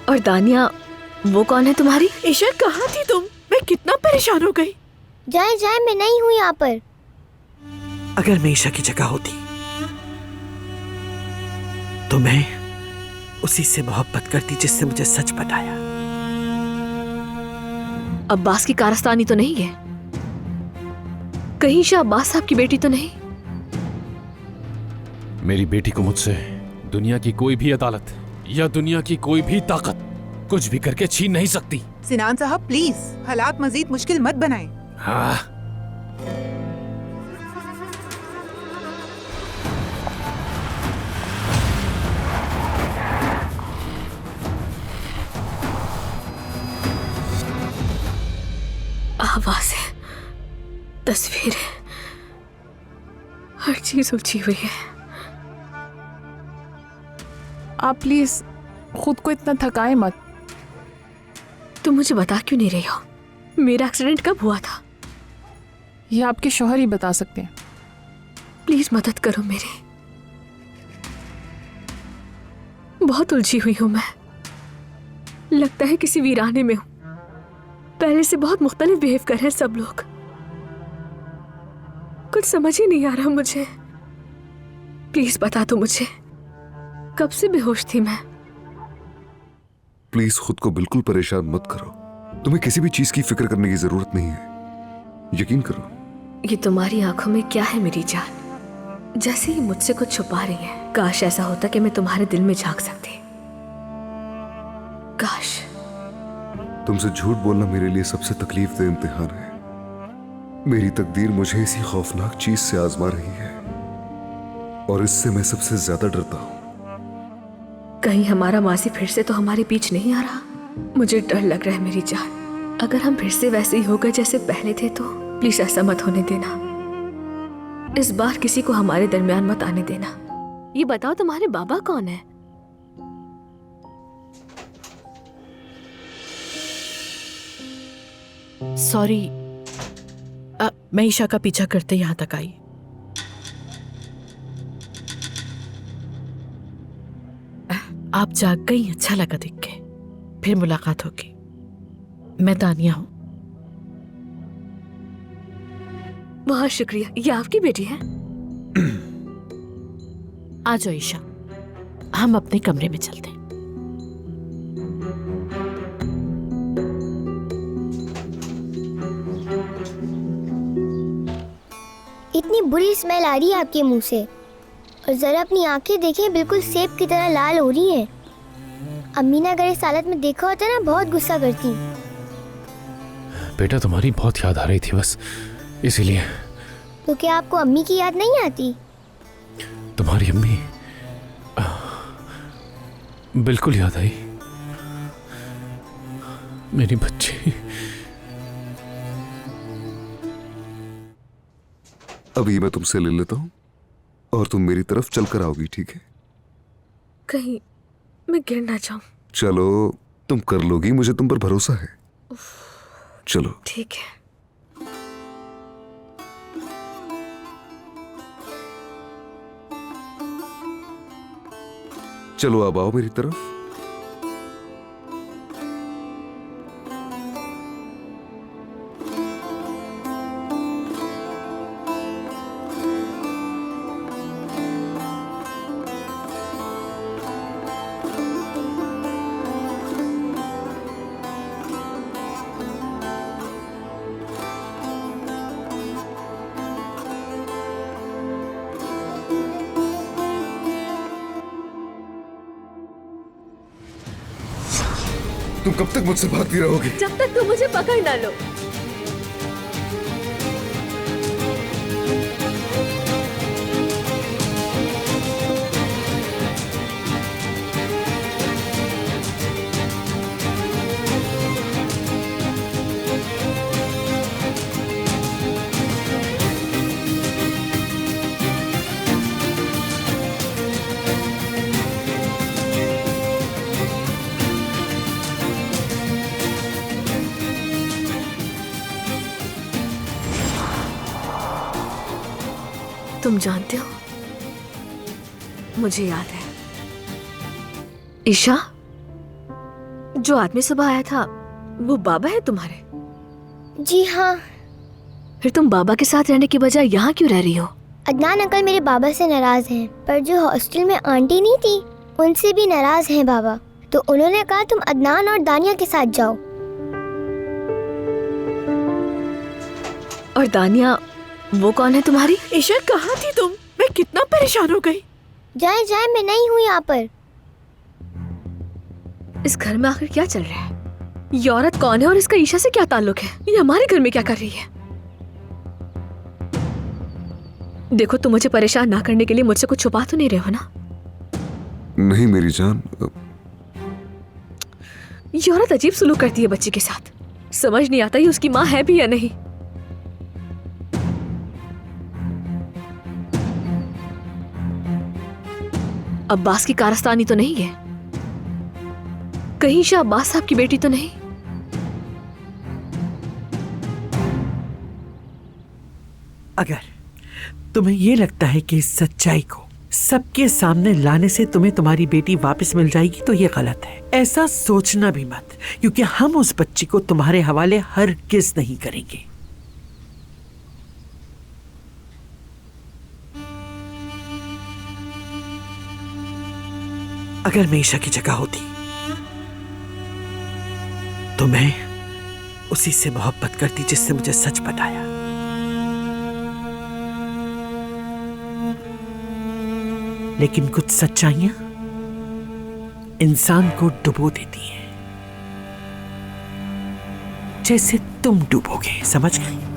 और दानिया, वो कौन है तुम्हारी? ईशा, कहाँ थी तुम? मैं कितना परेशान हो गई। जाए जाए, मैं नहीं हूँ यहाँ पर। अगर मैं ईशा की जगह होती तो मैं उसी से मोहब्बत करती जिससे मुझे सच बताया। अब्बास की कारस्तानी तो नहीं है? कहीं ईशा अब्बास साहब की बेटी तो नहीं? मेरी बेटी को मुझसे दुनिया की कोई भी अदालत या दुनिया की कोई भी ताकत कुछ भी करके छीन नहीं सकती। सिनान साहब प्लीज हालात मजीद मुश्किल मत बनाएं। हाँ, आवाज़ें, तस्वीरें, हर चीज उलझी हुई है। आप प्लीज खुद को इतना थकाए मत। तुम मुझे बता क्यों नहीं रही हो? मेरा एक्सीडेंट कब हुआ था? ये आपके शौहर ही बता सकते हैं। प्लीज मदद करो मेरी। बहुत उलझी हुई हूं मैं। लगता है किसी वीराने में हूं। पहले से बहुत मुख्तलिफ बिहेव कर रहे हैं सब लोग। कुछ समझ ही नहीं आ रहा मुझे। प्लीज बता दो मुझे, कब से बेहोश थी मैं? प्लीज खुद को बिल्कुल परेशान मत करो। तुम्हें किसी भी चीज की फिक्र करने की जरूरत नहीं है, यकीन करो। ये तुम्हारी आंखों में क्या है मेरी जान? जैसे ही मुझसे कुछ छुपा रही है। काश ऐसा होता कि मैं तुम्हारे दिल में झांक सकती। काश। तुमसे झूठ बोलना मेरे लिए सबसे तकलीफदेह इम्तिहान है। मेरी तकदीर मुझे इसी खौफनाक चीज से आजमा रही है और इससे मैं सबसे ज्यादा डरता हूं। कहीं हमारा मासी फिर से तो हमारे बीच नहीं आ रहा? मुझे डर लग रहा है मेरी जान। अगर हम फिर से वैसे ही हो गए जैसे पहले थे तो प्लीज ऐसा मत होने देना। इस बार किसी को हमारे दरमियान मत आने देना। ये बताओ तुम्हारे बाबा कौन है? सॉरी, मैं ईशा का पीछा करते यहाँ तक आई। आप जाग गई, अच्छा लगा देख के। फिर मुलाकात होगी। मैं दानिया हूँ। बहुत शुक्रिया। ये आपकी बेटी है? आ जाओ ईशा, हम अपने कमरे में चलते हैं। इतनी बुरी स्मेल आ रही है आपके मुंह से, और जरा अपनी आंखें देखें, बिल्कुल सेब की तरह लाल हो रही हैं। अम्मी ने अगर इस हालत में देखा होता ना, बहुत गुस्सा करती। बेटा तुम्हारी बहुत याद आ रही थी बस इसीलिए। तो क्या आपको अम्मी की याद नहीं आती? तुम्हारी अम्मी बिल्कुल याद आई। मेरी बच्ची। अभी मैं तुमसे ले लेता हूं और तुम मेरी तरफ चलकर आओगी, ठीक है? कहीं मैं गिर ना जाऊं। चलो, तुम कर लोगी, मुझे तुम पर भरोसा है। चलो। ठीक है। चलो अब आओ मेरी तरफ। तुम कब तक मुझसे भागती रहोगी? जब तक तुम मुझे पकड़ ना लो। तुम जानते हो, मुझे याद है। ईशा, जो आदमी सुबह आया था वो बाबा है तुम्हारे? जी हाँ। फिर तुम बाबा के साथ रहने की बजाय यहाँ क्यों रह रही हो? अदनान अंकल मेरे बाबा से नाराज हैं, पर जो हॉस्टल में आंटी नहीं थी उनसे भी नाराज हैं बाबा। तो उन्होंने कहा तुम अदनान और दानिया के साथ जाओ। और दानिया वो कौन है तुम्हारी? ईशा कहाँ थी तुम? मैं कितना परेशान हो गई। जाए जाए, मैं नहीं हूँ यहाँ पर। इस घर में आखिर क्या चल रहा है? ये औरत कौन है और इसका ईशा से क्या ताल्लुक है? ये हमारे घर में क्या कर रही है? देखो, तुम मुझे परेशान ना करने के लिए मुझसे कुछ छुपा तो नहीं रहे हो ना? नहीं मेरी जान, ये औरत अजीब सलूक करती है बच्ची के साथ। समझ नहीं आता ये उसकी माँ है भी या नहीं। अब्बास की कारस्तानी तो नहीं है? कहीं ईशा अब्बास साहब की बेटी तो नहीं? अगर तुम्हें ये लगता है कि इस सच्चाई को सबके सामने लाने से तुम्हें तुम्हारी बेटी वापस मिल जाएगी तो ये गलत है। ऐसा सोचना भी मत, क्योंकि हम उस बच्ची को तुम्हारे हवाले हरगिज़ नहीं करेंगे। अगर मैं ईशा की जगह होती तो मैं उसी से मोहब्बत करती जिससे मुझे सच बताया। लेकिन कुछ सच्चाइयां इंसान को डुबो देती हैं, जैसे तुम डूबोगे, समझ गए?